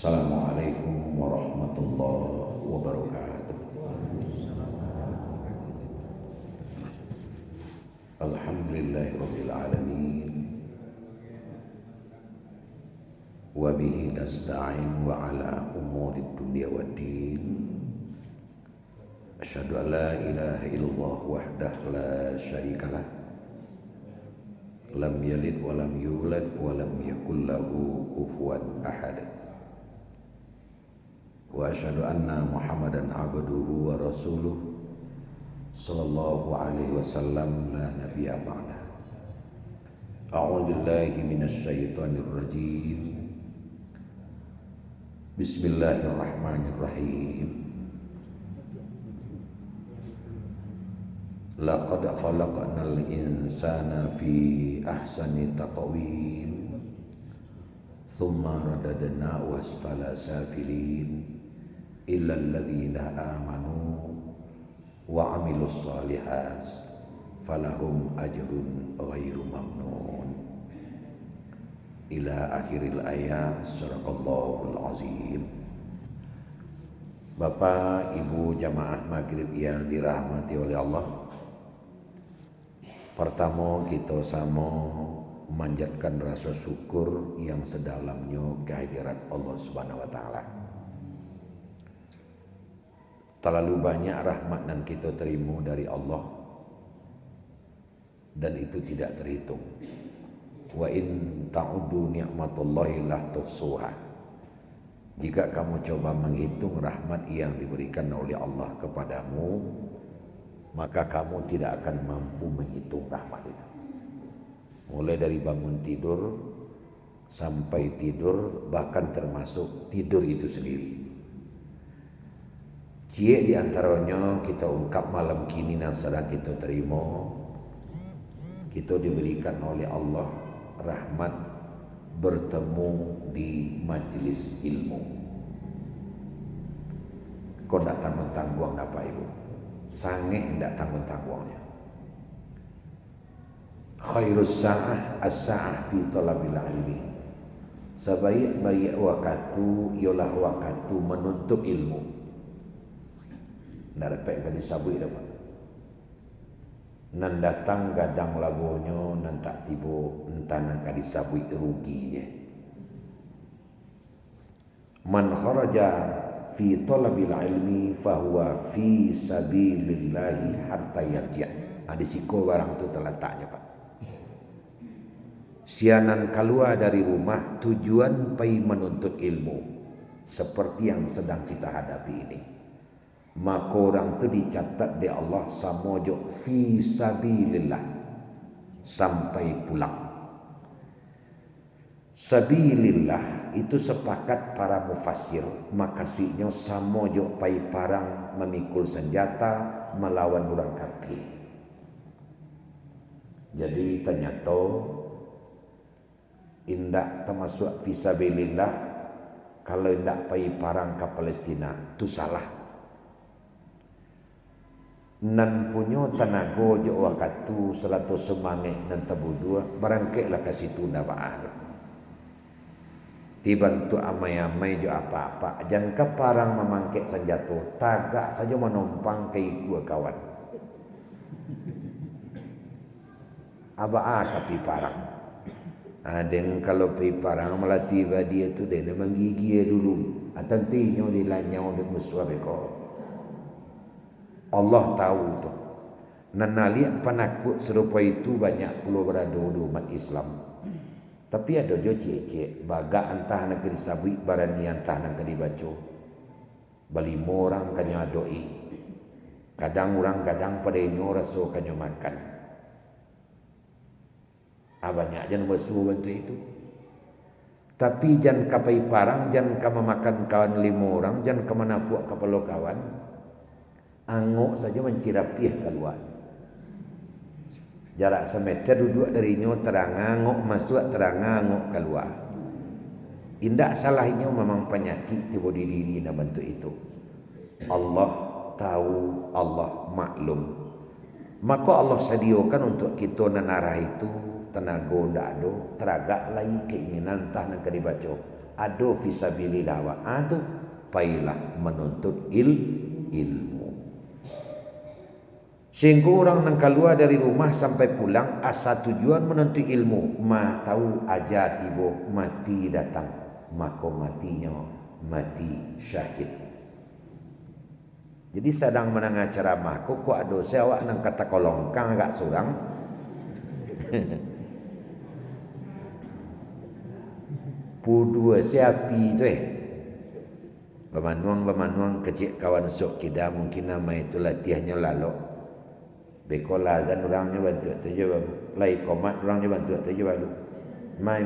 Assalamualaikum warahmatullahi wabarakatuh. Alhamdulillahirabbil alamin. Wa bihi nasta'in wa ala umurid dunya waddin. Asyhadu an la ilaha illallah wahdahu la syarikalah. Lam yalid wa lam yulad wa lam yakul lahu kufuwan ahad. Wa asyhadu anna Muhammadan abduhu wa rasuluh sallallahu alaihi wasallam la nabiyya ba'da. A'udzu billahi minasy syaithanir rajim. Bismillahirrahmanirrahim. Laqad khalaqnal insana fi ahsani taqwim. Thumma radadnahu asfala safilin. Illa alladhina amanu wa amilus solihat falahum ajrun ghairu mamnun. Ila akhiril ayat. Sadaqallahul azim. Bapak, Ibu jamaah maghrib yang dirahmati oleh Allah, pertama kita sama memanjatkan rasa syukur yang sedalamnya kehadirat Allah Subhanahu wa taala. Terlalu banyak rahmat yang kita terima dari Allah dan itu tidak terhitung. Wa in ta'uddu ni'matallahi la tuhsuha. Jika kamu coba menghitung rahmat yang diberikan oleh Allah kepadamu, maka kamu tidak akan mampu menghitung rahmat itu. Mulai dari bangun tidur sampai tidur, bahkan termasuk tidur itu sendiri. Cie di antaranya kita ungkap malam kini yang sedang kita terima, kita diberikan oleh Allah rahmat bertemu di majelis ilmu. Kau tidak tanggung-tanggung apa ibu? Sange tidak tanggung-tanggungnya. Khairus sa'ah as-sa'ah fi talabil ilmi. Sebaik-baik waktu ialah waktu menuntut ilmu. Ndak dapat gadis sabui dapat. Nan datang gadang lagonyo nan tak tibo entah nan gadis sabui ruginya. Man kharaja fi talabil ilmi fahuwa fi sabilillahi hatta yarji'. Ada siko barang tu terletaknya Pak. Sianan keluar dari rumah tujuan pai menuntut ilmu seperti yang sedang kita hadapi ini. Maka orang tu dicatat di Allah samojo fi sabilillah sampai pulang. Sabilillah itu sepakat para mufassir maksudnya samojo pai parang memikul senjata melawan orang kafir. Jadi ternyata indak termasuk fi sabilillah kalau indak pai parang ke Palestina itu salah. Nan punya tenaga jo waktu selatu semangat nan tabudua barangkailah ke situ nabaan. Dibantu amai-amai jo apa-apa jangan ke parang memangkek senjata tagak saja menumpang ke gua kawan. Aba tapi parang. Ada yang kalau pi parang malah tiba dia tu dia menggigil dulu. Atantinya dilanyau de musuh beko. Allah tahu tu. Nanaliak penakut serupa itu banyak pulau berada di umat Islam. Tapi ada jo cek baga entah nak disabui barani entah nak dibaca. Balimo orang kanya doi. Kadang orang kadang pada inyo rasa kanya makan. Banyak jangan bersuruh bantu itu. Tapi jangan kapai parang, jangan kama makan kawan 5 orang, jangan kama napuk kepala kawan. Angok saja mencirapiah keluar. Jarak semeter duduk darinya terang angok masuk terang angok keluar. Indak salahnya memang penyakit tiba di diri nak bantu itu. Allah tahu, Allah maklum. Maka Allah sediakan untuk kita nanarah itu tenaga ndak ada, teragak lagi keinginan entah nak dibaca. ado fisabilillah wa adu pailah menuntut ilmu. Sehingga orang yang keluar dari rumah sampai pulang asa tujuan menuntut ilmu, mah tahu aja tibo mati datang, maka matinya mati syahid. Jadi sedang menengah ceramah kok ada awak nang kata kolongkang agak surang. Pudua siapi tu Bamanuang kecik kawan sok kita mungkin nama itu latihannya lalu. Bekol azan orangnya bantu tu babu. Lai komat orangnya bantu tu babu. Mai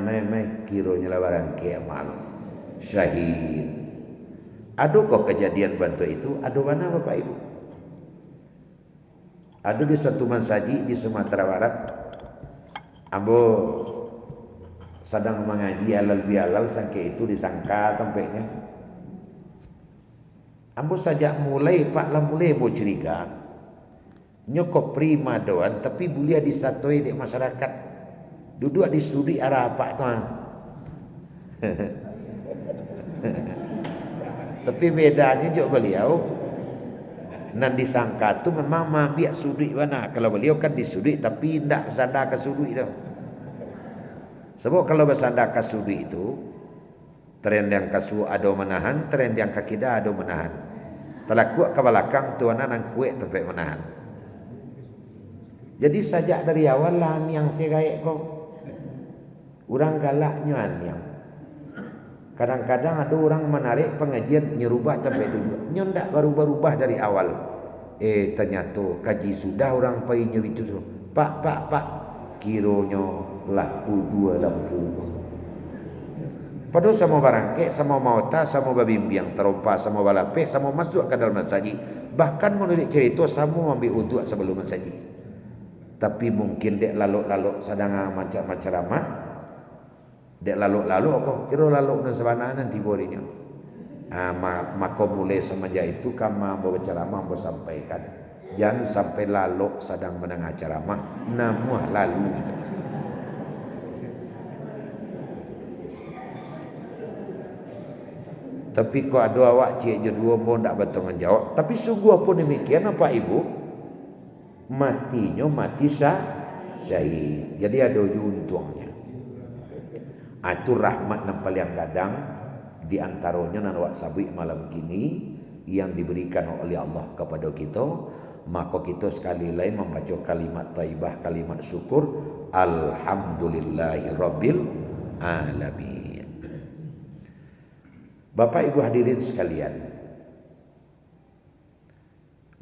kironya lah barang kiamal. Syahid. Ada kok kejadian bantu itu? Ada mana Bapak Ibu? Ada di satu mansaji di Sumatera Barat. Ambo sedang mengaji alal bialal sangke itu disangka tempatnya. Ambo saja mulai pak lah mulai bo cerita. Nyokop prima doan tapi bulia disatoi di masyarakat. Duduk di sudi arah apa tuan. Tapi bedanya juga beliau nan disangka tu memang mabiak sudi mana. Kalau beliau kan di sudi tapi tidak bersandar ke sudi tu. Sebab kalau bersandar ke sudi itu tren yang kasu ada menahan, tren yang kakida ada menahan. Telah kuat ke belakang tuanan yang kuat tempat menahan. Jadi sajak dari awal lah yang saya gaik kau. Orang galaknya yang. Kadang-kadang ada orang menarik pengajian nyerubah tempat itu. Nyendak baru-barubah dari awal. Ternyata kaji sudah orang pergi nyeritu. Pak. Kironya lampu dua lampu. Padahal sama barangke, sama mauta, sama babimbiang terompa, sama balape, sama masuk ke dalam masjid. Bahkan menurut cerita sama ambil uduk sebelum masjid. Tapi mungkin dek laluk-laluk sedang macam ceramah. Dek laluk-laluk kok kira laluk nan sabana nanti borinya. Maka mulai semenjak itu kama bawa ceramah bawa sampaikan. Jangan sampai laluk sedang menengah ceramah namuh lalu. Tapi kok ada awak cik je dua pun tak bertanggung jawab. Tapi sungguh pun demikian apa ibu? Matinya mati syahid. Jadi ada untungnya. Itu rahmat yang paling gadang di antaranya nan wak sabik malam kini yang diberikan oleh Allah kepada kita. Maka kita sekali lagi membaca kalimat taibah, kalimat syukur. Alhamdulillahirabbil alamin. Bapak Ibu hadirin sekalian,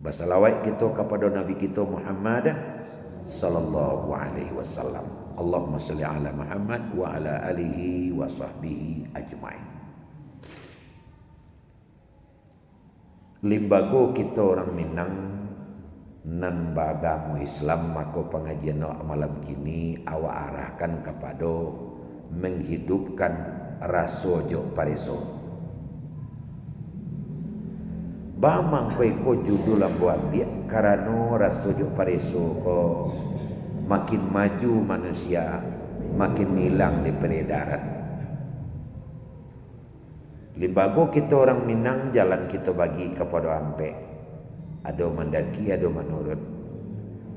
bersalawat kita kepada Nabi kita Muhammad sallallahu alaihi wasallam. Allahumma salli ala Muhammad wa ala alihi wa sahbihi ajma'in. Limbago kita orang Minang nan bagamu Islam, maka pengajian malam kini awak arahkan kepada menghidupkan rasa jok pareso. Bamang ko judul buat dia karena rasujuk pareso makin maju manusia makin hilang di peredaran. Limbago kita orang Minang jalan kita bagi kepada ampe. Ada mendaki, ada menurut,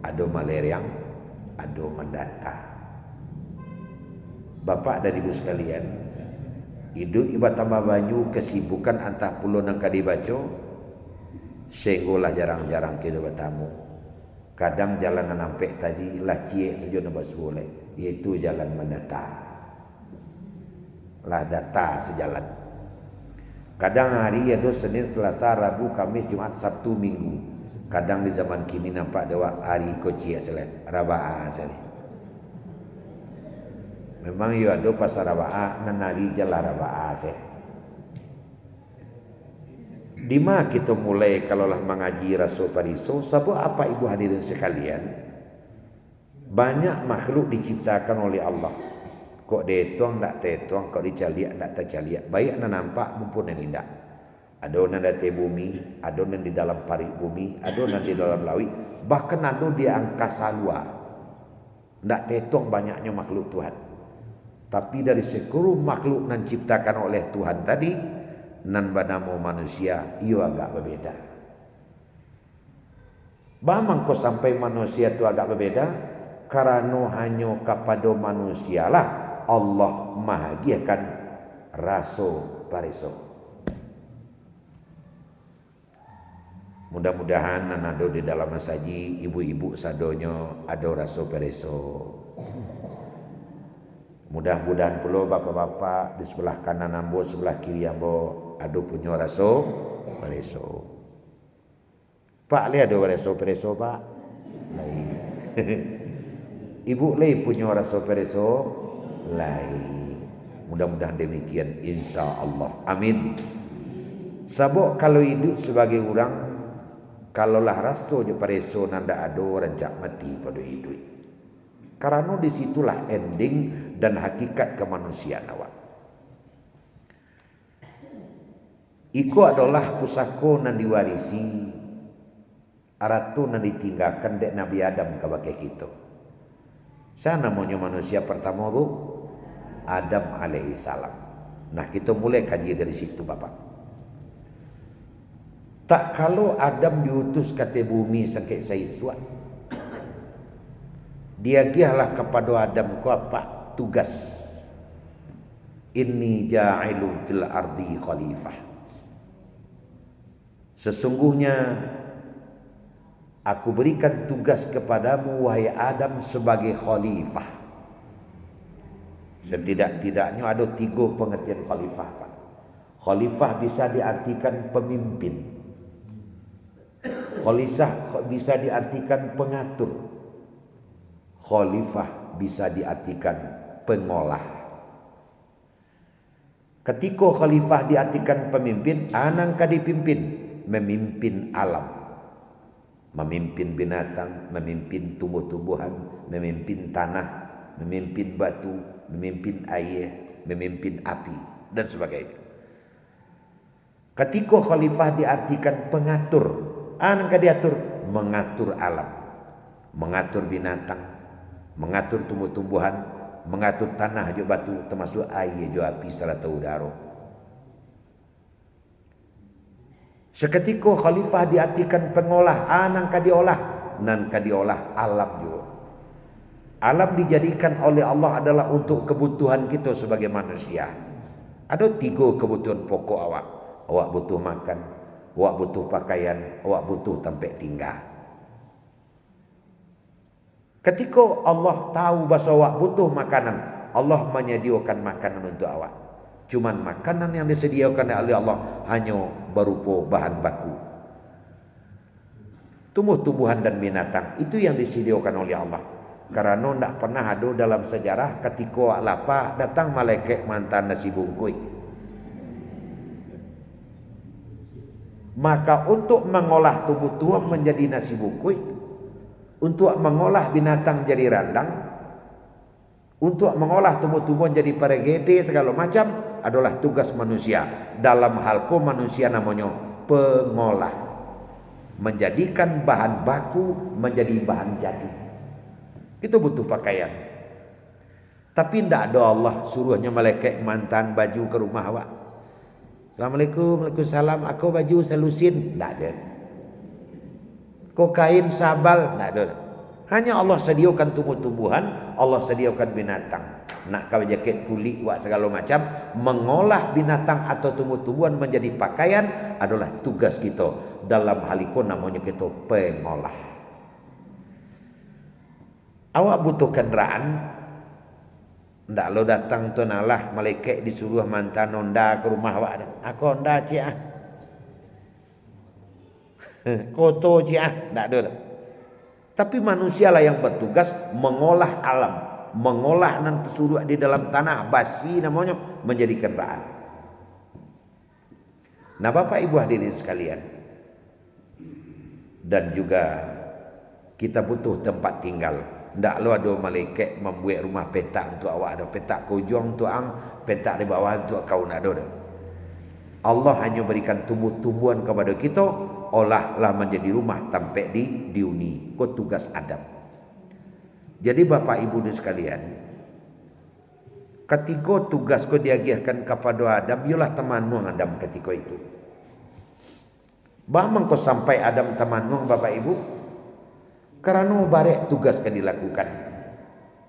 ada maleriang, ada mendata. Bapak dan ibu sekalian, hidup iba tambah banyu kesibukan antah pulau nang kadibaco. Sehinggalah jarang-jarang kita bertamu. Kadang jalan nampek tadi lah cie saja nak basuh iaitu jalan mendata. Lah data sejalan. Kadang hari ada Senin, Selasa, Rabu, Kamis, Jumaat, Sabtu, Minggu. Kadang di zaman kini nampak dewa hari ko cie selai rabaa selai. Memang yo ada pasar rabaa nan hari jalan rabaa selai. Di mana kita mulai kalaulah mengaji Rasul Pariso, sebab apa ibu hadirin sekalian? Banyak makhluk diciptakan oleh Allah. Kok detuang tak tetuang, kok dicaliak tak tercaliak. Baik nak nampak maupun yang tidak. Ada yang di bumi, ada yang di dalam parit bumi, ada yang di dalam laut, bahkan ada di angkasa luar. Tak tetuang banyaknya makhluk Tuhan. Tapi dari seluruh makhluk nan ciptakan oleh Tuhan tadi, nan banamo manusia, iyo agak berbeda. Bamang kau sampai manusia itu agak berbeda, karena hanya kepada manusia lah Allah mahagiakan raso pareso. Mudah-mudahan ada di dalam masaji ibu-ibu sadonyo ada raso pareso. Mudah-mudahan pula bapak-bapak di sebelah kanan ambo, sebelah kiri ambo ada punya raso pareso. Pak le ada raso pareso pak? Lain. Ibu le punya raso pareso? Lain. Mudah-mudahan demikian insya-Allah. Amin. Sabok kalau hidup sebagai orang, kalaulah rasto je pareso nanda ado rancak mati pada hidup. Karena disitulah ending dan hakikat kemanusiaan awak. Iko adalah pusako nan diwarisi, aratu nan ditinggalkan dek Nabi Adam kebagai kita. Saya namanya manusia pertama bu, Adam alaihissalam. Nah kita mulai kaji dari situ bapak. Tak kalau Adam diutus ke bumi sakit saiswa, dia giahlah kepada Adam ku apa tugas. Inni ja'ilun fil ardi khalifah. Sesungguhnya aku berikan tugas kepadamu wahai Adam sebagai khalifah. Setidak-tidaknya ada 3 pengertian khalifah Pak. Khalifah bisa diartikan pemimpin. Khalifah bisa diartikan pengatur. Khalifah bisa diartikan pengolah. Ketika khalifah diartikan pemimpin, anang ka dipimpin, memimpin alam. Memimpin binatang, memimpin tumbuh-tumbuhan, memimpin tanah, memimpin batu, memimpin air, memimpin api dan sebagainya. Ketika khalifah diartikan pengatur, anangka diatur, mengatur alam, mengatur binatang, mengatur tumbuh-tumbuhan, mengatur tanah jo batu, termasuk air jo api serta udara. Seketika khalifah diartikan pengolah, anangka diolah, nanka diolah alam juga. Alam dijadikan oleh Allah adalah untuk kebutuhan kita sebagai manusia. Ada 3 kebutuhan pokok awak. Awak butuh makan, awak butuh pakaian, awak butuh tempat tinggal. Ketika Allah tahu bahasa awak butuh makanan, Allah menyediakan makanan untuk awak. Cuman makanan yang disediakan oleh Allah hanya berupa bahan baku. Tumbuh-tumbuhan dan binatang itu yang disediakan oleh Allah. Karena tidak pernah ada dalam sejarah ketika lapar datang malaikat mantan nasi bungkui. Maka untuk mengolah tumbuh-tumbuhan menjadi nasi bungkui, untuk mengolah binatang jadi randang, untuk mengolah tumbuh-tumbuhan jadi paregede segala macam adalah tugas manusia. Dalam hal manusia namanya pengolah, menjadikan bahan baku menjadi bahan jadi. Itu butuh pakaian. Tapi tidak ada Allah suruhnya malaikat mantan baju ke rumah awak. Assalamualaikum, waalaikumsalam. Aku baju selusin, tidak ada. Kau kain sabal, tidak ada. Hanya Allah sediakan tumbuh-tumbuhan, Allah sediakan binatang. Nak kau jaket kulit, wak segala macam, mengolah binatang atau tumbuh-tumbuhan menjadi pakaian adalah tugas kita. Dalam hal itu namanya kita pengolah. Awak butuh kenderaan, ndak lo datang tu nalah malaikat disuruh mantan Honda ke rumah awak dah. Aku Honda cik ah. Koto cik ah, ndak ada dah. Tapi manusialah yang bertugas mengolah alam, mengolah nan tersuruh di dalam tanah basi namanya menjadi kenderaan. Nah, Bapak Ibu hadirin sekalian, dan juga kita butuh tempat tinggal. Ndak lo ada malaikat membuat rumah petak untuk awak, ada petak kujong untuk ang, petak di bawah untuk kau nak ada. Allah hanya berikan tumbuh-tumbuhan kepada kita, olahlah menjadi rumah sampai di diuni. Kau tugas Adam. Jadi Bapak Ibu sekalian, Ketika tugas kau diagihkan kepada Adam, ialah temanuang Adam ketika itu. Bagaimana kau sampai Adam temanuang Bapak Ibu? Karena barek tugas kau dilakukan.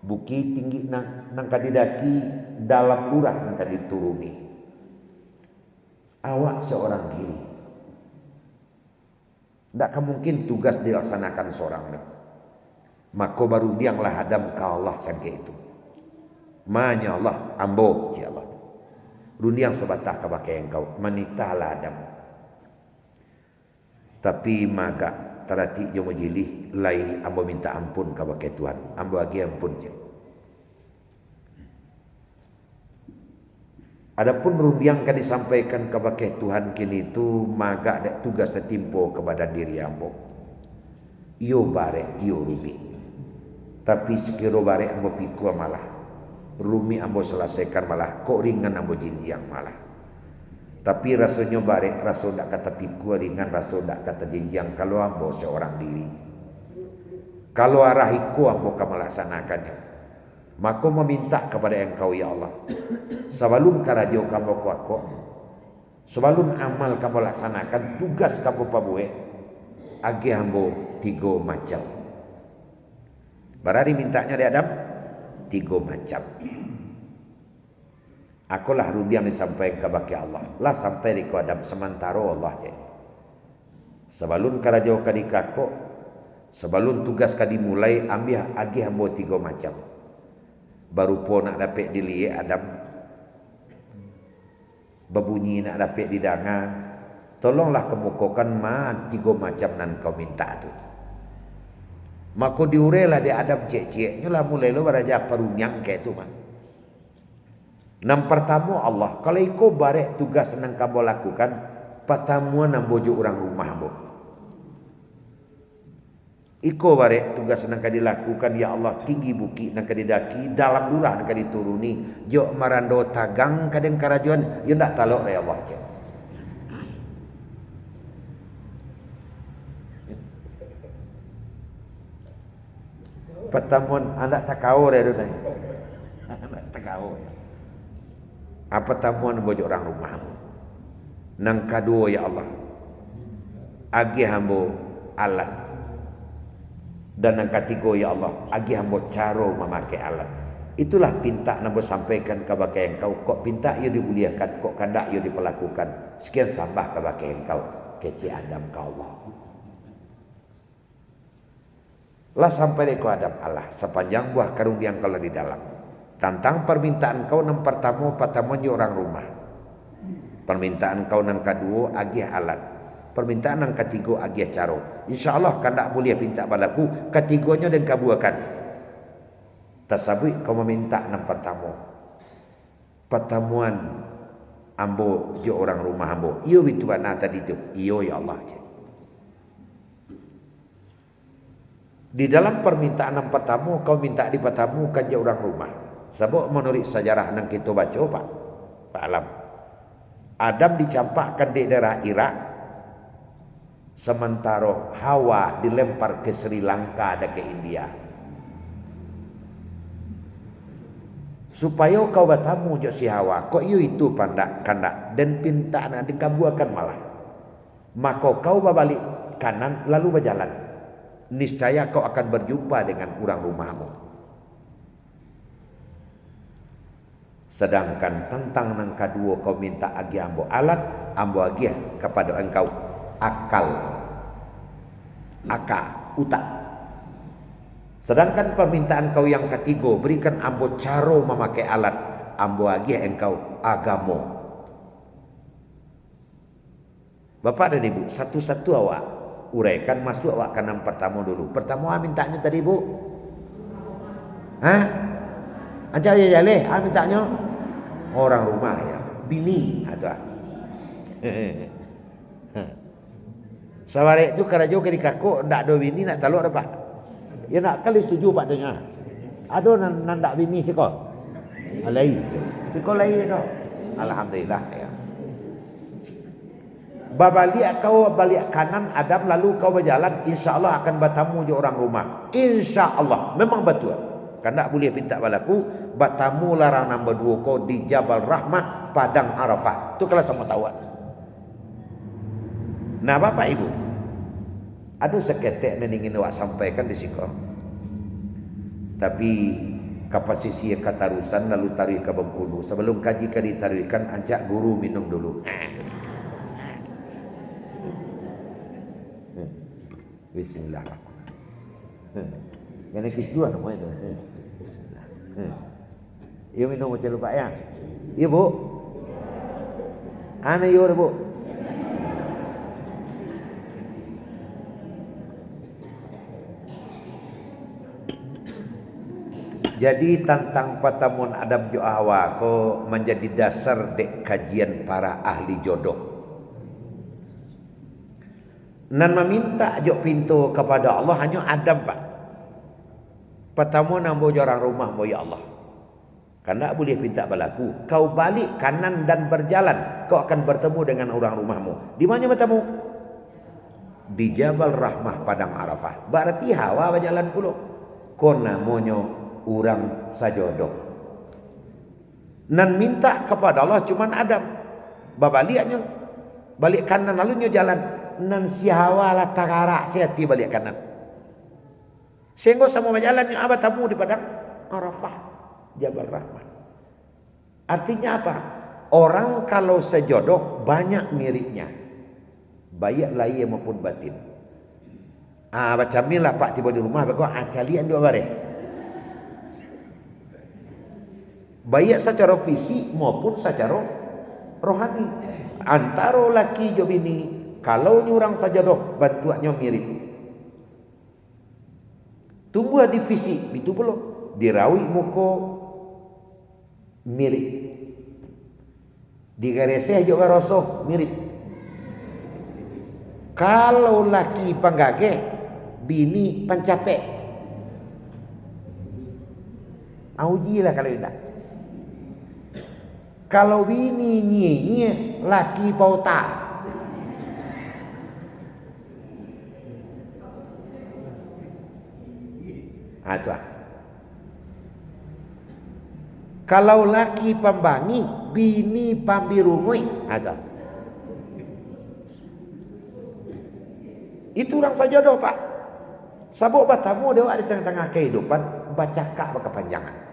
Buki tinggi nang kadidaki dalam lurah nang kadituruni. Awak seorang diri. Tak mungkin tugas dilaksanakan seorang. Maka baru dianglah Adam ke Allah sangka itu. Manya Allah ambo ya Allah. Rundiang sebatah kebakai engkau manitalah Adam. Tapi maga terati yang majilih lai ambo minta ampun kebakai Tuhan. Ambo agi ampun je. Adapun rundiang kan disampaikan kebakai Tuhan kini itu maga ada tugas tertimpo kepada diri ambo. Iyo bare iyo rubi. Tapi sekiro bare ambo pikul malah. Rumi ambo selesaikan malah kok ringan ambo jinjiang malah. Tapi rasanya barek rasa ndak kata pikul ringan rasa ndak kata jinjiang kalau ambo seorang diri. Kalau arahiku ambo akan melaksanakannya. Maka meminta kepada engkau ya Allah. Sebelum karajo kamu kuako. Sebelum amal kamu laksanakan tugas kamu pabuhe. Agi ambo 3 macam. Berarti mintanya di Adam 3 macam. Akulah rundiang disampaikan kepada Allah. Lah sampai di Adam sementara Allah je. Sebelum karajau kadikako, sebelum tugas kadimulai ambil agi hambo 3 macam. Baru po nak dapat dilihat Adam berbunyi nak dapat didanga. Tolonglah kemukakan 3 macam nan kau minta tu. Maka diurailah dia Adam cek-ceknya lah mulai lo beraja perunyang kayak itu mah. Nam pertama Allah, kalau ikut barek tugas yang kamu lakukan, pertama nam bojo orang rumah bo. Iko barek tugas yang kau dilakukan ya Allah tinggi buki yang kau didaki dalam lurah yang kau dituruni. Jok marando tagang kadang karajuan, ya ndak talok ya Allah cek. Pertemuan anak tak kau ya dunia. Anak tak kau. Apa tamuan bojo orang rumahmu. Nang kedua ya Allah. Agi hambo alat. Dan nang ketiga ya Allah, agi hambo caro memakai alat. Itulah pinta nambo sampaikan kepada engkau. Kok pinta ia dimuliakan, kok kandak ia diperlakukan. Sekian sambah kepada engkau. Keci Adam ke Allah. Lah sampai ke Adam Allah sepanjang buah karung yang kalau di dalam. Tentang permintaan kau yang pertama orang rumah. Permintaan kau yang kedua agih alat. Permintaan yang ketiga agih caro. InsyaAllah kan tak boleh minta balaku. Ketiganya dan kabuakan. Tasabui kau meminta yang pertama. Pertemuan ambo jo orang rumah ambo. Iyo itu mana tadi tu. Iyo ya Allah. Di dalam permintaan yang pertama kau minta di pertama kan je orang rumah. Sebab menurut sejarah yang kita baca Pak Alam. Adam dicampakkan di daerah Irak. Sementara Hawa dilempar ke Sri Lanka dan ke India. Supaya kau bertamu je si Hawa. Kok itu pandak kandak. Dan pinta nak dikabuakan malah. Maka kau berbalik kanan lalu berjalan. Niscaya kau akan berjumpa dengan orang rumahmu. Sedangkan tentang yang kedua kau minta agi ambo alat, ambo agi kepada engkau akal, utak. Sedangkan permintaan kau yang ketiga berikan ambo caro memakai alat, ambo agi engkau agamo. Bapak dan Ibu, satu-satu awak uraikan masuk awak ke yang pertama dulu. Pertama mintanya tadi Bu. Hah? Aja ya leh, mintanya orang rumah ya, bini atau saware itu karajo ke dikako ndak ada bini nak taluk apa? Ya nak kali setuju Pak tanya. Ada nan ndak bini siko. Alai. Siko lai itu. Alhamdulillah ya. Babalik kau balik kanan Adam lalu kau berjalan insyaallah akan bertemu je orang rumah. Insyaallah memang betul. Kan tak boleh minta balaku Batamu larang nombor 2 ko di Jabal Rahmah Padang Arafah. Tu kalau sama tahu. Nah Bapak Ibu, ada seketek yang ingin awak sampaikan di sini. Tapi kapasisi katarusan lalu tarik ke Bengkulu. Sebelum kaji ditaruhkan, ajak guru minum dulu. Bismillahirrahmanirrahim. Yang ini kedua nama itu. Bismillah. Ia minum macam lupa ya. Ya Bu. Ana yo Bu. Jadi tentang pertemuan Adam jo Hawa ko menjadi dasar dek kajian para ahli jodoh. Nan meminta jo pintu kepada Allah hanya Adam Pak. Pertemuan ambo orang rumah mo ya Allah. Karena boleh minta balaku. Kau balik kanan dan berjalan, kau akan bertemu dengan orang rumahmu. Di mana bertemu? Di Jabal Rahmah Padang Arafah. Berarti Hawa berjalan pulau. Kau namanya orang sajodoh. Nan minta kepada Allah cuman Adam. Babaliknya balik kanan lalunya jalan. Nan si Hawa lah tagarak sehati balik kanan. Sehingga sama berjalan yang abad tamu di Padang Arafah. Jabal Rahmah. Artinya apa? Orang kalau sejodoh banyak miripnya. Baik lahir maupun batin. Macam ni lah Pak tiba di rumah. Bagus calian dua barang. Baik secara fisik maupun secara rohani. Antara laki jo bini, kalau ni orang sajodoh bantuannya mirip. Tumbuh di fisik, itu pula dirawi muka mirip. Digareseh juga rasa mirip. Kalau laki penggageh, bini pencapek. Auji lah kalau tidak. Kalau bini nye, laki pauta. Itu lah. Kalau laki pembangi, bini pambirungui. Ada. Itu orang sajodoh Pak. Sabuk batamu dia di tengah-tengah kehidupan bercakap berkepanjangan.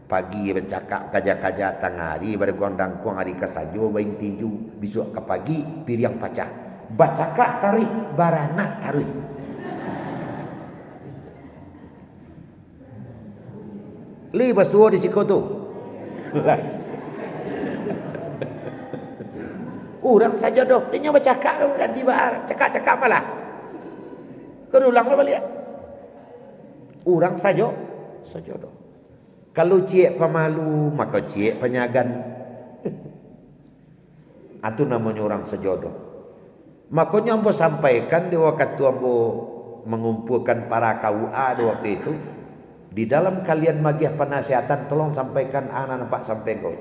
Pagi bercakap kaja-kaja tengah hari bergondang kuang hari kesajo baing tinju besok ke pagi piriang pacah. Bercakap tarik baranak tarik. Li basuh di siku tu. Orang saja doh, dia bercakap ganti bahar, cakap-cakap malah. Kerulang lah balik. Orang saja doh. Kalau cik pemalu, maka cik penyagan. Itu namanya orang sejodoh. Makanya ambo sampaikan di waktu ambo mengumpulkan para KUA di waktu itu. Di dalam kalian magiah penasihatan, tolong sampaikan anak Pak sampai kau.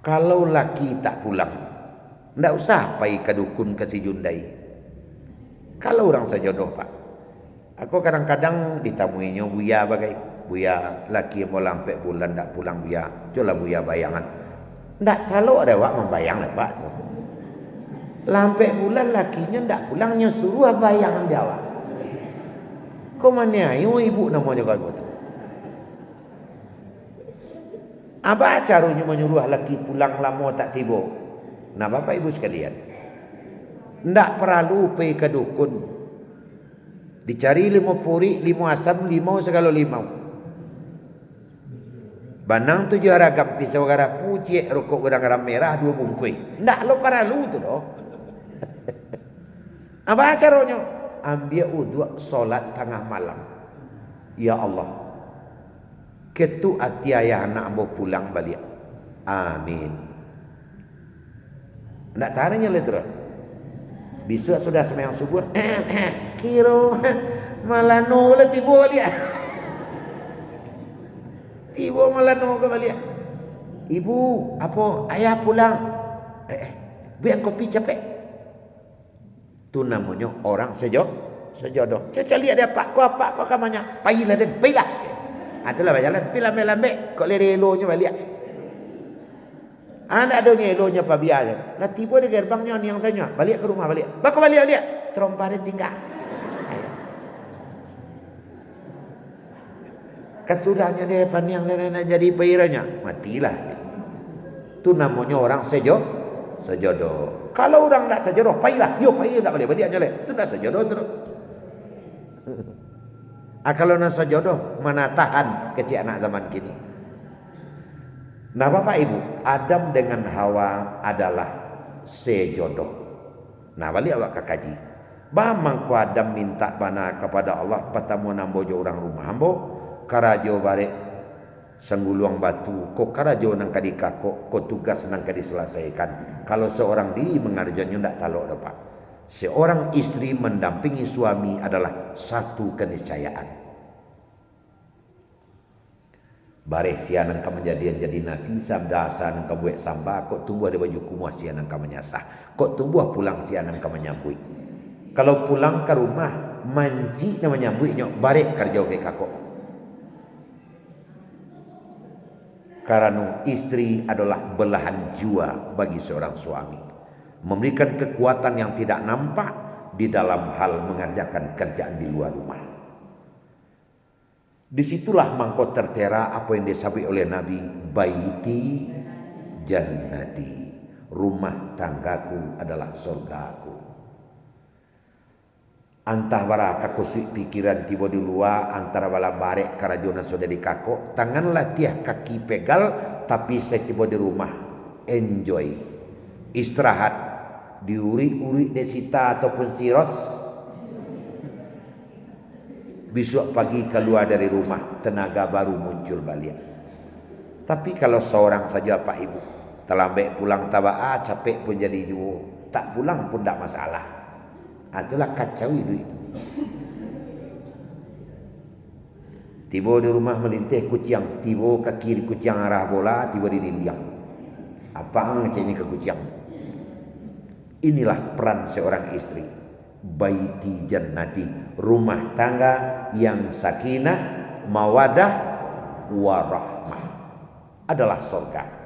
Kalau laki tak pulang, ndak usah pergi ke dukun ke si Jundai. Kalau orang sejodoh Pak, aku kadang-kadang ditamuinya buya bagai buya laki mau lampai bulan ndak pulang buya, coba buya bayangan. Ndak kalau ada wak membayang lah Pak. Lampai bulan lakinya ndak pulangnya suruh bayangan Jawa. Kau mana ibu namanya kau buat? Apa caranya menyuruh laki pulang lama tak tiba? Nah Bapak Ibu sekalian, ndak perlu pergi ke dukun. Dicari 5 puri, 5 asam, 5 segala 5. Banang 7 ragam pisau gara pucik rokok gedang garam merah 2 bungkui. Ndak lo perlu tu doh. Apa caranya? Ambil uduk solat tengah malam. Ya Allah, ketu hati ayah anak ambo pulang balik. Amin. Nak tanya le terus. Besok sudah sembahyang subuh. Kiro malah no lah tiba balik. Tiba malah no ke balik. Ibu, apa ayah pulang? Biar kopi capek. Itu namanya orang sejodoh. Caca lihat dia pak kau kamanya. Pailah dan pailah. Itulah jalan. Tapi lambat-lambat kok lere-elonya balik. Anak ada elonya apa biasa. Lah tiba di gerbangnya yang saya balik ke rumah balik. Bakal balik. Teromparin tinggal. Kesudahnya dia pandang nak jadi peiranya, matilah. Itu namanya orang sejodoh. Kalau orang tak sejodoh, pailah. Pair tak boleh balik aja leh. Itu tak sejodoh terus. Kalau nak sejodoh, mana tahan kecil anak zaman kini. Nah Bapak Ibu, Adam dengan Hawa adalah sejodoh. Nah balik awak ke kaji. Bamang ku Adam minta bana kepada Allah patamu nambojo orang rumah ambo karajo bare sengguluang batu kok karajo nang kadika kok tugas nang kadi selesaikan. Kalau seorang diri mengarjanya ndak talok dapat. Seorang istri mendampingi suami adalah satu keniscayaan. Bareh sianan ka menjadian jadi nasi samdasan ka buek samba kok tumbuh ada baju kumuh sianan ka menyasah kok tumbuh pulang sianan ka menyambui. Kalau pulang ke rumah manci na menyambui nyok barek kerja ke kakok. Karena istri adalah belahan jiwa bagi seorang suami, memberikan kekuatan yang tidak nampak di dalam hal mengerjakan kerjaan di luar rumah. Disitulah mangkot tertera apa yang disebut oleh Nabi, baiti jannati, rumah tanggaku adalah surgaku. Antah bara kakusik pikiran tiba di luar, antara bala barek karajona sudah di kakok, tanganlah tiah kaki pegal, tapi saya tiba di rumah, enjoy, istirahat, diuri-uri desita ataupun siros, besok pagi keluar dari rumah, tenaga baru muncul balik. Tapi kalau seorang saja Pak Ibu, terlambat pulang tabaa, capek pun jadi juo, tak pulang pun tak masalah. Itulah kacau itu. Tiba di rumah melintih kucing, tiba ke kiri kucing arah bola, tiba di dinding. Apa ngeceknya ke kucing? Inilah peran seorang istri. Baiti jannati, rumah tangga yang sakinah, mawadah, warahmah adalah surga.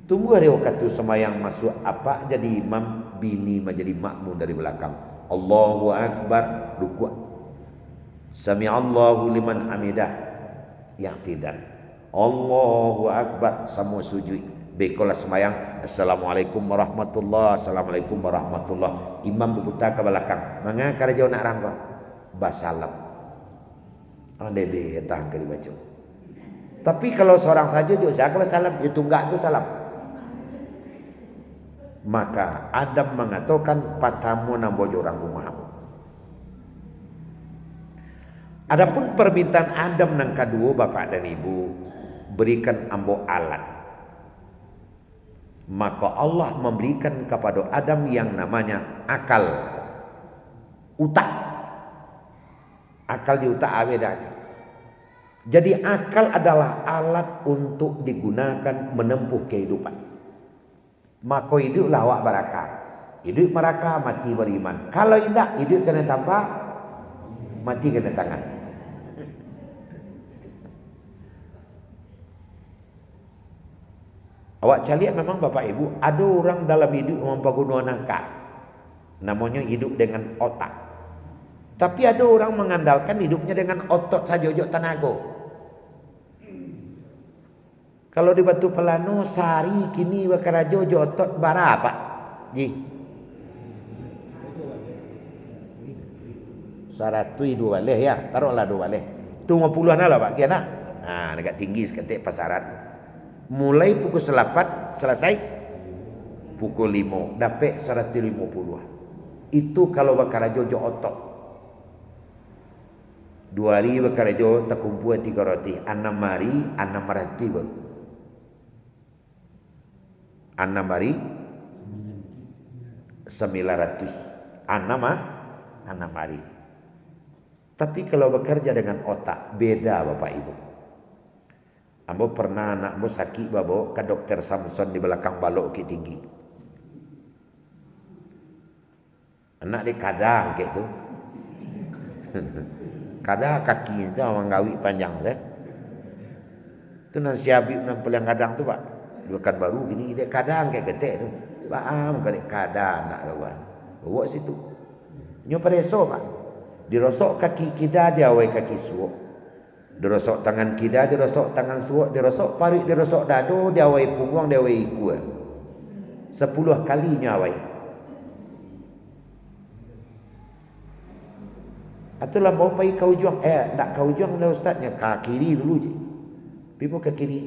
Tunggu hari waktu semayang masuk apa jadi imam, bini menjadi makmum dari belakang. Allahu Akbar, rukuk. Sami'allahu liman hamidah, i'tidal. Allahu Akbar, semua sujud. Bekola semayang, Assalamualaikum warahmatullahi, Assalamualaikum warahmatullahi. Imam berputar ke belakang. Mengakar jauh nak rangka? Basalam. Ande dia tahan ke dibaca. Tapi kalau seorang saja juga saya salam, itu enggak itu salam. Maka Adam mengatakan patamu nambojo orang rumah. Adapun permintaan Adam nang kedua bapak dan ibu, berikan ambo alat. Maka Allah memberikan kepada Adam yang namanya akal, utak. Akal di utak bedanya. Jadi akal adalah alat untuk digunakan menempuh kehidupan. Maka hiduplah awak barakah. Hidup mereka mati beriman. Kalau tidak hidup kena tanpa, mati kena tangan. Awak cari memang Bapak Ibu, ada orang dalam hidup mempergunakan akal. Namanya hidup dengan otak. Tapi ada orang mengandalkan hidupnya dengan otot saja, ojo tenaga. Kalau di Batu Pelano sehari kini bakarajo jotot berapa? Ji. 102 baleh ya, taruhlah 2 baleh. Tu 50-an lah Pak kiana. Nah, agak tinggi seketik pasaran. Mulai pukul 8 selesai pukul 5, dapat 150. Itu kalau bakarajo jo otot. 2 hari bakarajo terkumpul 3 roti, 6 hari 6 roti baru. 6 hari 900 6 hari. Tapi kalau bekerja dengan otak beda Bapak Ibu. Ambo pernah anak ambo sakit babo ke dokter Samson di belakang balok ke tinggi. Anak di kadang kayak tu. Kada kaki itu orang gawi panjang tu. Tu nasi Habib nan Peliang Kadang tu pak. Bukan baru gini dia kadang kayak getek tu. Baam kadek kadang nak lawan. Bawa situ. Nyo pereso pak. Dirosok kaki kita dia awai kaki suok. Dirosok tangan kita dirosok tangan suok, dirosok parik dirosok dado dia awai punggung dia awai iku. 10 kalinya awai. Atulah mau pergi kau juang. Tak kau juang lah ustaznya. Ke kiri dulu je. Pergi ke kiri.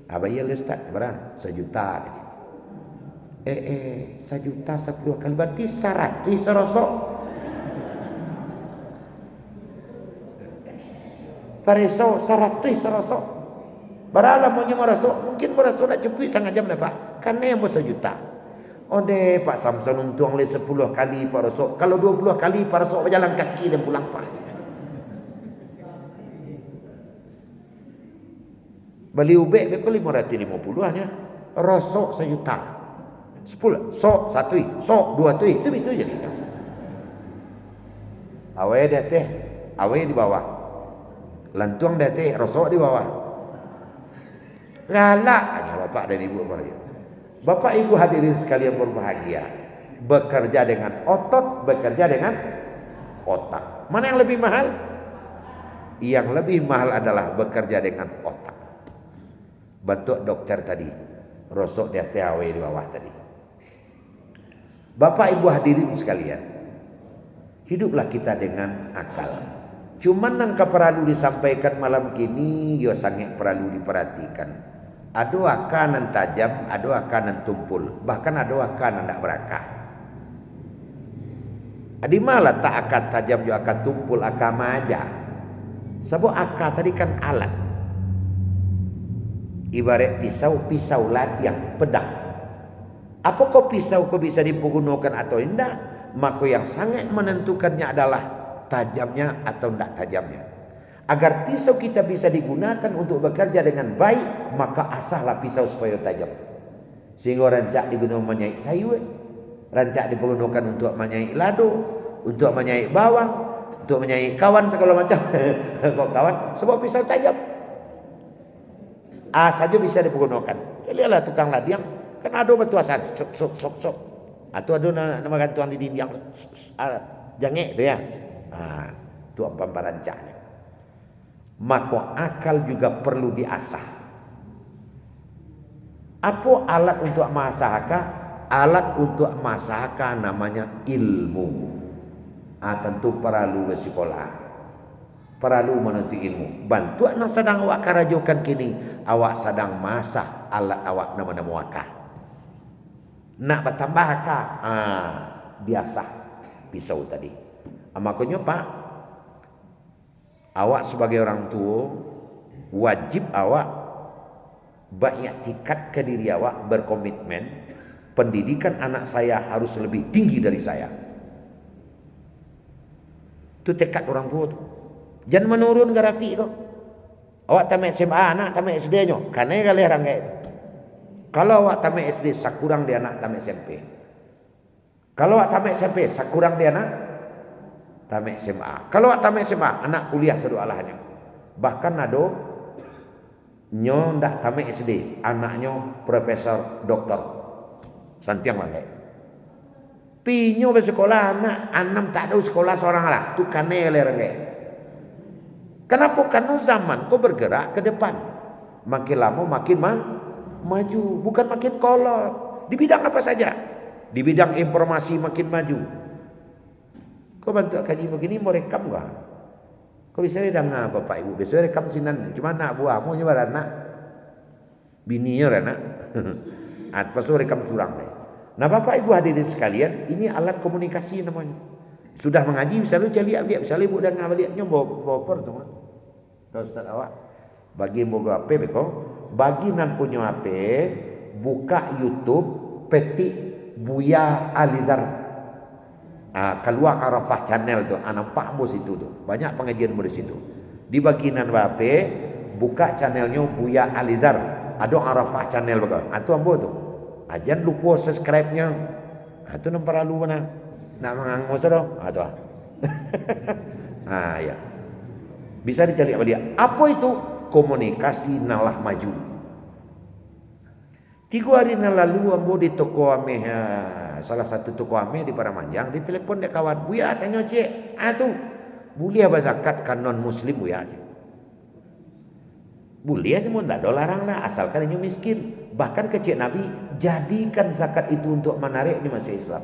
Bayar lah ustaz. Berapa? 1 juta. 1 juta 10 kali. Berarti 100 serosok. Pareso 100 serosok. Berapa maunya merosok? Mungkin merosok nak cukup setengah jam lah pak. Karena yang mau 1 juta. Ode Pak Samson untung le 10 kali Pak Rosok. Kalau 20 kali Pak Rosok berjalan kaki dan pulang Pak. Beli ubek beko 550 hanya. Rosok 1 juta. 10 sok 1, sok 2 tu itu jadi. Awe dia teh, awe di bawah. Lantuang dia teh, rosok di bawah. Galak hanya bapak dan ibu apa. Bapak ibu hadirin sekalian berbahagia. Bekerja dengan otot, bekerja dengan otak. Mana yang lebih mahal? Yang lebih mahal adalah bekerja dengan otak. Bentuk dokter tadi. Rosok dia TAW di bawah tadi. Bapak ibu hadirin sekalian. Hiduplah kita dengan akal. Cuman yang perlu disampaikan malam kini, yo sangat perlu diperhatikan. Ada akanan tajam, ada akanan tumpul. Bahkan ada akanan tak berakar. Di malah tak akar tajam juga akar tumpul, akar maja. Sebab akar tadi kan alat. Ibarat pisau latihan, pedang. Apakah pisau kau bisa dipergunakan atau tidak? Maka yang sangat menentukannya adalah tajamnya atau tidak tajamnya. Agar pisau kita bisa digunakan untuk bekerja dengan baik, maka asahlah pisau supaya tajam. Sehingga rancak digunakan menyai sayur, rancak dipergunakan untuk menyai lado, untuk menyai bawang, untuk menyai kawan segala macam. Kok kawan? Sebab pisau tajam. Saja bisa dipergunakan. Lihatlah tukang ladiang, kan ada bertuasan, sok. Atau ada nama gantuan di dinding, jangek tu ya. Tu apa rancaknya. Maka akal juga perlu diasah. Apa alat untuk masahaka? Alat untuk masahaka namanya ilmu. Tentu perlu bersekolah, perlu menuntut ilmu. Bantu anak sedang awak karajokan kini, awak sedang masah alat awak nama-nama wakah. Nak bertambah akak? Biasa pisau tadi. Makanya pak, awak sebagai orang tua wajib awak beriktikad ke diri awak, berkomitmen pendidikan anak saya harus lebih tinggi dari saya. Itu tekad orang tua tu. Jangan menurun grafik tu. Awak tamat SMA anak tamat SD nyo, karena kali ranggai itu. Kalau awak tamat SD sakurang dia anak tamat SMP. Kalau awak tamat SMP sakurang dia anak tamat SMA. Kalau awak tamat SMA, anak kuliah sedoalahnya. Bahkan ada nyo ndak tamat SD, anaknya profesor doktor. Santiang lah. Pinyo bersekolah anak anam tak ada sekolah seorang lah. Tu kanel rengai. Kenapa? Karena zaman kau bergerak ke depan. Makin lama makin maju, bukan makin kolot. Di bidang apa saja? Di bidang informasi makin maju. Kau bantu kaji begini mau rekam gak? Kau bisa dengar bapak ibu. Biasanya rekam sinan. Cuma nak buahmu nyebar anak. Bininya anak. Pas rekam curang deh. Nah bapak ibu hadirin sekalian, ini alat komunikasi namanya. Sudah mengaji bisa lu cari dia, bisa ibu dengar baliaknya bawa per tu. Kau ustaz awak. Bagi boga HP beko, bagi nan punya HP, buka YouTube, petik Buya Alizar. Keluar Arafah channel tu, nampak bos itu tu. Banyak pengajian di situ. Di bagian HP, buka channelnya Buya Alizar. Ada Arafah channel beko. Atu ambo tu. Jangan lupa subscribe-nya. Itu nampak lalu mana? Nak menganggap tu. Itu. Ya. Bisa dicari apa dia? Apa itu? Komunikasi nalah maju. 3 hari lalu ambo di toko ame, salah satu toko ame di Paramanjang, ditelepon dia kawan, "Buya tanya cek, tu boleh apa zakat kan non muslim buya?" Boleh aja, mau ndak ada larang lah, asalkan ini miskin. Bahkan kecil Nabi jadikan zakat itu untuk menarik di masa Islam.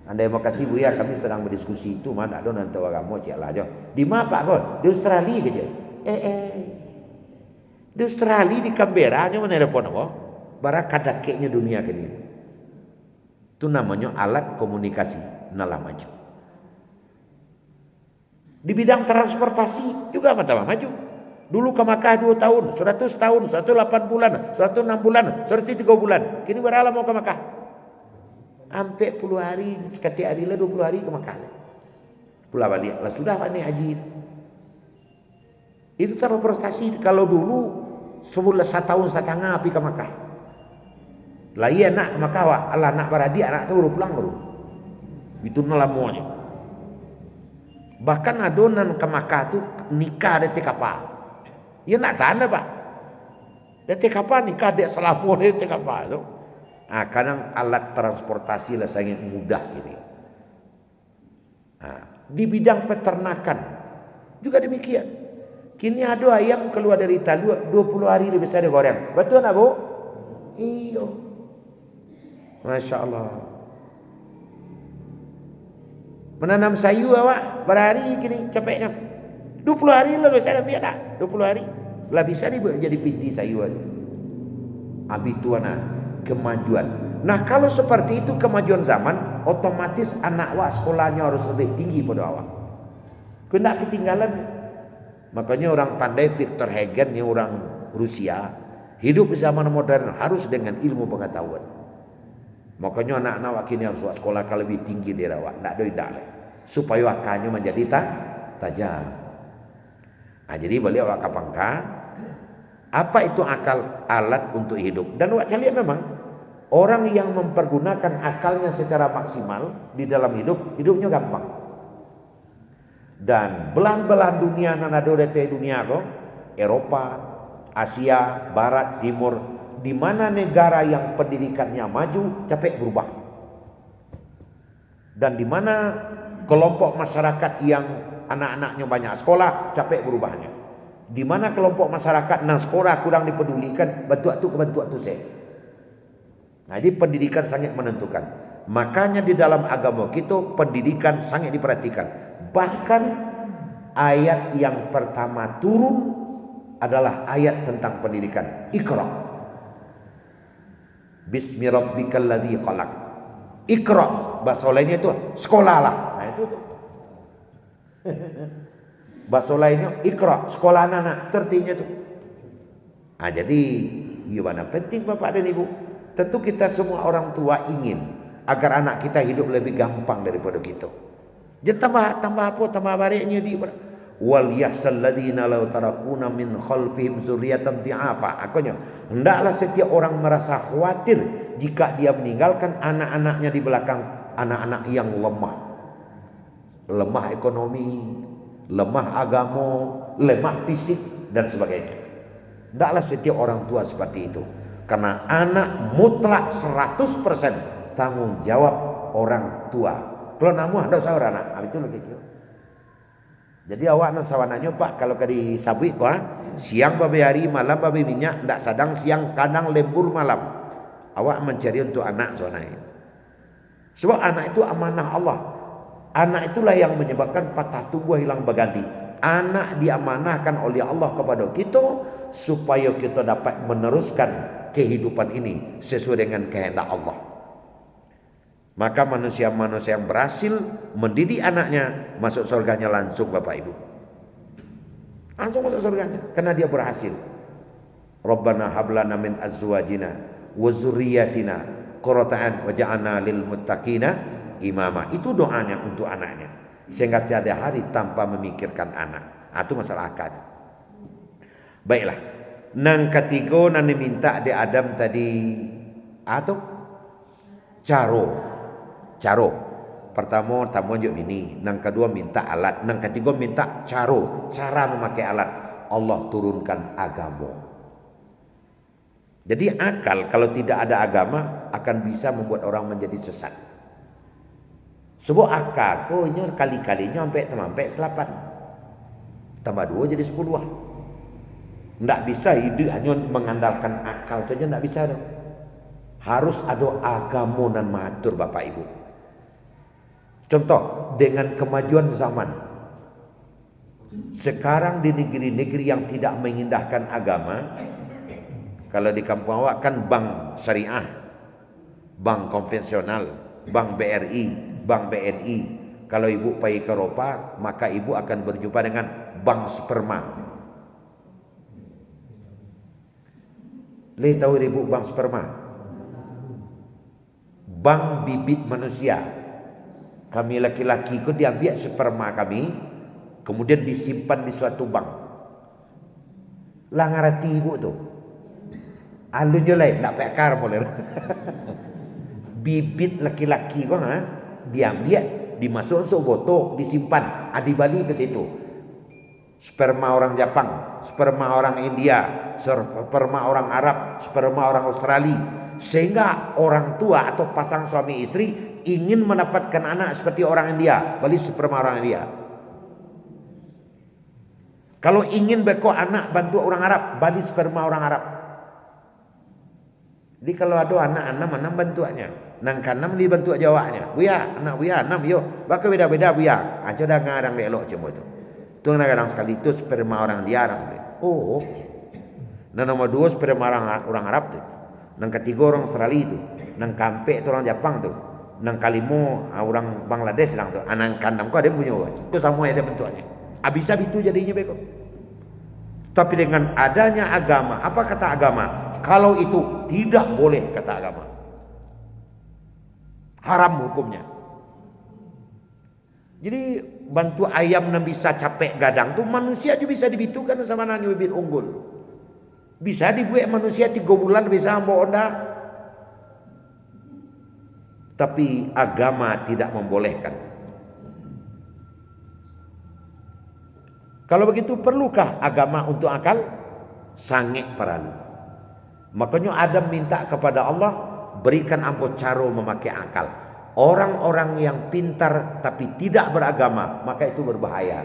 Anda yang makasih Buya, kami sedang berdiskusi itu, mana ada nanti agama cek lah aja. Di mana Pak kau? Di Australia kerja. Di Australia di Canberra aja mana telepon apa? Barang kadakeknya dunia kini. Itu namanya alat komunikasi nalah maju. Di bidang transportasi juga tambah maju. Dulu ke Makkah 2 tahun, 100 tahun, 108 bulan, 106 bulan, 103 bulan. Kini berapa mau ke Makkah? Sampai 10 hari, sekali hari lah 20 hari ke Makkah. Pulang balik lah sudah Pak ni haji. Itu transportasi. Kalau dulu sebulan 1 tahun setengah pergi ke Makkah. Lah iya nak ke Makkah wah, Allah nak beradik anak tu baru pulang baru. Itu nelamuannya. Bahkan adonan ke Makkah tu nikah ada kapal. Ya nak tanda Pak. Ada kapal nikah ada selamu ada kapal tu. Kadang alat transportasi lah sangat mudah ini. Di bidang peternakan juga demikian. Kini ada ayam keluar dari taluk 20 hari lebih besar goreng. Betul tak Bu? Iya. Masya Allah. Menanam sayur awak berhari kini capeknya. 20 hari lah besar biar tak? 20 hari. Lah bisa ni jadi piti sayur tu. Habituana. Kemajuan. Nah kalau seperti itu kemajuan zaman, otomatis anak awak sekolahnya harus lebih tinggi pada awak. Kau tak ketinggalan. Makanya orang pandai Victor Hagen yang orang Rusia hidup di zaman modern harus dengan ilmu pengetahuan. Makanya anak-anak awak kini harus sekolah kalau lebih tinggi dari awak. Tak ada supaya akalnya menjadi tajam. Jadi beliau awak kapangka. Apa itu akal? Alat untuk hidup. Dan awak cari memang orang yang mempergunakan akalnya secara maksimal di dalam hidupnya gampang. Dan belahan-belahan dunia nanado dete dunia ko, Eropa, Asia, Barat, Timur, di mana negara yang pendidikannya maju capek berubah. Dan di mana kelompok masyarakat yang anak-anaknya banyak sekolah capek berubahnya. Di mana kelompok masyarakat nang sekolah kurang dipedulikan, bentuk tu saya. Nah, jadi pendidikan sangat menentukan. Makanya di dalam agama kita pendidikan sangat diperhatikan. Bahkan ayat yang pertama turun adalah ayat tentang pendidikan. Iqra. Bismi rabbikal ladzi khalaq. Iqra. Bahasa lainnya itu sekolahlah. Nah itu tuh. Bahasa lainnya Iqra, sekolah anak tertinya tuh. Jadi gimana penting Bapak dan Ibu? Tentu kita semua orang tua ingin agar anak kita hidup lebih gampang daripada kita. Jadi tambah apa? Tambah baiknya di wal yahsal ladina law tarakuna min khalfihim dzurriatan dhi'afa. Artinya, hendaklah setiap orang merasa khawatir jika dia meninggalkan anak-anaknya di belakang, anak-anak yang lemah. Lemah ekonomi, lemah agama, lemah fisik dan sebagainya. Hendaklah setiap orang tua seperti itu. Karena anak mutlak 100% tanggung jawab orang tua. Kalau namu ada seorang anak, itu lagi kira. Jadi awak nak sawananya Pak, kalau kadi sabui siang babi hari, malam babi minyak, ndak sadang siang, kadang lembur malam. Awak mencari untuk anak sawananya. Sebab anak itu amanah Allah. Anak itulah yang menyebabkan patah tubuh hilang berganti. Anak diamanahkan oleh Allah kepada kita supaya kita dapat meneruskan kehidupan ini sesuai dengan kehendak Allah. Maka manusia-manusia yang berhasil mendidik anaknya masuk surganya langsung Bapak Ibu. Langsung masuk surganya karena dia berhasil. Rabbana hablana min azwajina wa dzurriyyatina qurrata a'yun waj'alna lil muttaqina imama. Itu doanya untuk anaknya. Sehingga tiada hari tanpa memikirkan anak. Itu masalah akad. Baiklah. Nang ketiga nang diminta di Adam tadi atau caro. Pertama, tamu juk bini. Nang kedua minta alat. Nang ketiga minta cara memakai alat. Allah turunkan agama. Jadi akal kalau tidak ada agama akan bisa membuat orang menjadi sesat. Sebab akal konya kali-kalinya sampai selapan. Tambah 2 jadi 10 lah. Tidak bisa hidup hanya mengandalkan akal saja, tidak bisa dong. Harus ada agama dan matur Bapak Ibu. Contoh, dengan kemajuan zaman. Sekarang di negeri-negeri yang tidak mengindahkan agama, kalau di kampung awak kan bank syariah, bank konvensional, bank BRI, bank BNI. Kalau ibu pergi ke Eropa, maka ibu akan berjumpa dengan bank sperma. Lih tahu ibu bank sperma? Bank bibit manusia. Kami laki-laki itu diambil sperma kami, kemudian disimpan di suatu bank. Lah ngerti ibu tu. Alun je lain, nak pekar boleh. Bibit laki-laki kau diambil, dimasuk botol, disimpan, adibali ke situ. Sperma orang Jepang, sperma orang India, sperma orang Arab, sperma orang Australia. Sehingga orang tua atau pasang suami istri ingin mendapatkan anak seperti orang India, beli sperma orang India. Kalau ingin beko anak bantu orang Arab, beli sperma orang Arab. Jadi kalau ada anak mana bantuannya, nang kanam di bantu Jawanya. Buya, anak buya, enam yo. Baka beda-beda buya. Aja dah ngarang elok cuma itu. Tu kadang sekali itu sperma orang India orang. Oh. Nah nomor 2 sperma orang Arab tu. Nang ketiga orang Australia itu. Nang kampe tu orang Jepang tu. Nang kalimo orang Bangladesh orang tu. Nang kandam kau ada punya. Itu semua ada bentuknya. Abis itu jadinya beko. Tapi dengan adanya agama, apa kata agama? Kalau itu tidak boleh kata agama. Haram hukumnya. Jadi bantu ayam yang bisa capek gadang tu manusia juga bisa dibitukan sama nani bibit unggul. Bisa dibuat manusia 3 bulan bisa ambo onda. Tapi agama tidak membolehkan. Kalau begitu perlukah agama untuk akal? Sangat perlu. Makanya Adam minta kepada Allah, berikan ambo cara memakai akal. Orang-orang yang pintar tapi tidak beragama, maka itu berbahaya.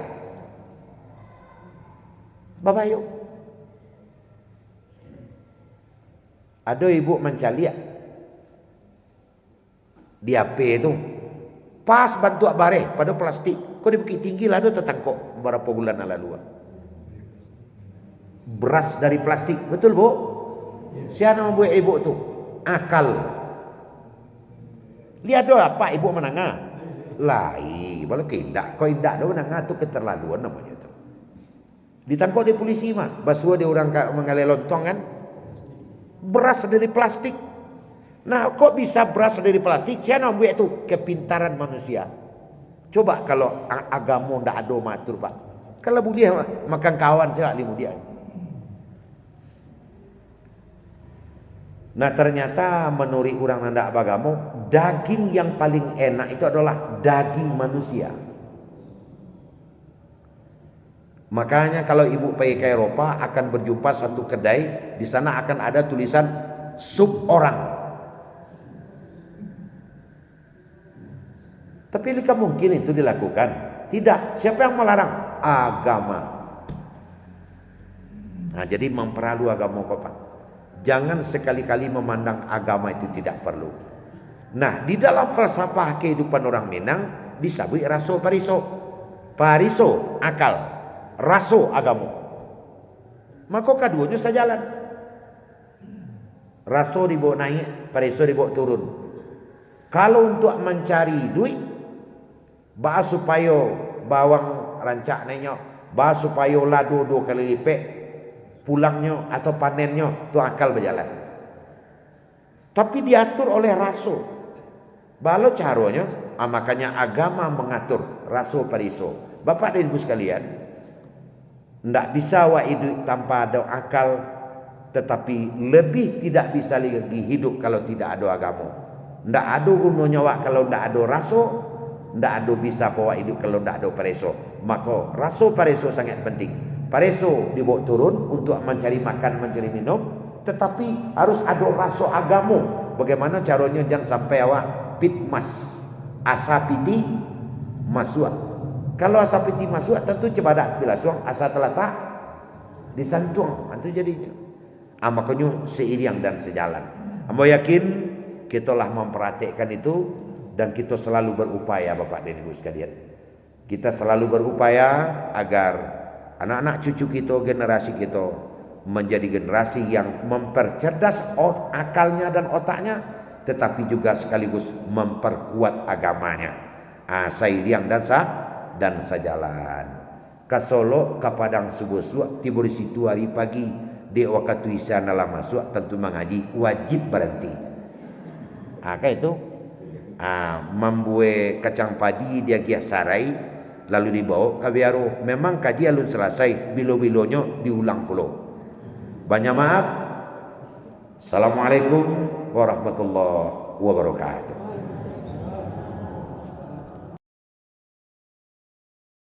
Bapak yuk. Ada ibu mencaliak di HP itu. Pas bantu bareh pada plastik. Kau di Bukit Tinggi lah ada tertangkap beberapa bulan lalu. Beras dari plastik, betul bu? Siapa membuat ibu tu? Akal. Lihat doa apa ibu menangah? Lai, baru keindak. Kau indak doa menangah tu keterlaluan namanya tu. Ditangkap di polisi mah. Basuh dia orang mengalir lontong kan? Beras dari plastik. Nah, kok bisa beras dari plastik? Siapa membuat itu? Kepintaran manusia. Coba kalau agama ndak ada matur pak. Kalau boleh makan kawan saya limu dia. Nah ternyata menurut orang ndak beragama, daging yang paling enak itu adalah daging manusia. Makanya kalau ibu pergi ke Eropa akan berjumpa satu kedai, di sana akan ada tulisan sup orang. Tapi jika mungkin itu dilakukan? Tidak. Siapa yang melarang? Agama. Nah, jadi memperlu agama kau pak. Jangan sekali-kali memandang agama itu tidak perlu. Nah, di dalam falsafah kehidupan orang Minang disebut raso pariso. Pariso akal, raso agama. Maka keduanya sejalan. Raso dibawa naik, pariso dibawa turun. Kalau untuk mencari duit, bah supaya bawang rancak naiknya, bah supaya lado 2 kali lipat pulangnya atau panennya, tu akal berjalan. Tapi diatur oleh rasul. Balo caranya, makanya agama mengatur rasul pariso. Bapak dan ibu sekalian, ndak bisa wa hidup tanpa ada akal, tetapi lebih tidak bisa lagi hidup kalau tidak ada agama. Ndak ada gunanya wa kalau ndak ada rasul. ndak ada bisa bawa hidup kalau ndak ada pareso. Maka rasa pareso sangat penting. Pareso dibawa turun untuk mencari makan, mencari minum, tetapi harus ada rasa agama. Bagaimana caranya jangan sampai awak pitmas, asa piti masuk. Kalau asa piti masuk tentu cebadak bila suang asa telata disantung, itu jadinya. Makanya seiring dan sejalan. Amba yakin kita lah memperhatikan itu dan kita selalu berupaya Bapak dan Ibu sekalian. Kita selalu berupaya agar anak-anak cucu kita, generasi kita menjadi generasi yang mempercerdas akalnya dan otaknya, tetapi juga sekaligus memperkuat agamanya. Seiring dan sejalan. Ke Solo, ke Padang subuh tibur situ hari pagi di waktu isya dalam masuk tentu mengaji wajib berhenti. Kayak itu. Membuat kacang padi dia gias sarai lalu dibawa ke biaro. Memang kaji alun selesai, bilo-bilonya diulang puluh. Banyak maaf. Assalamualaikum warahmatullahi wabarakatuh.